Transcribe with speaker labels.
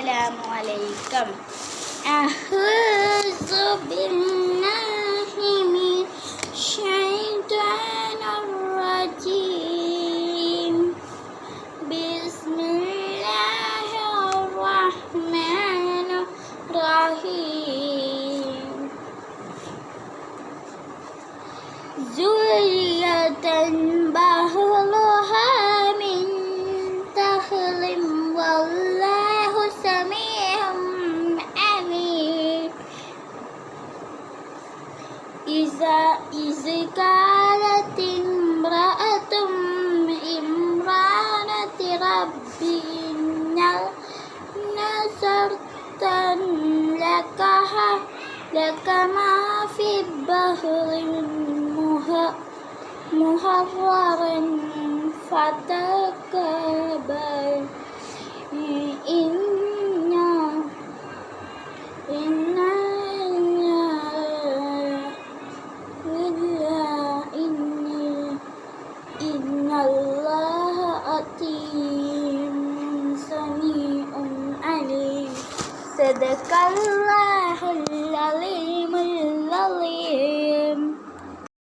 Speaker 1: അസ്സലാമു അലൈക്കും. അഊസു ബില്ലാഹി മിനശ് ശൈത്വാനിർ റജീം. ബിസ്മില്ലാഹിർ റഹ്മാനിർ റഹീം. സുല്ലതൻ ബഹ്റുഹാ മിൻ തഹ്ലിം വല്ലാഹു സമീഉൻ അലീം. إذ قالت امرأة عمران رب إني نذرت لك ما في البحر محررا فتكبر إن الله أتيم سميع عليم. صدق الله العليم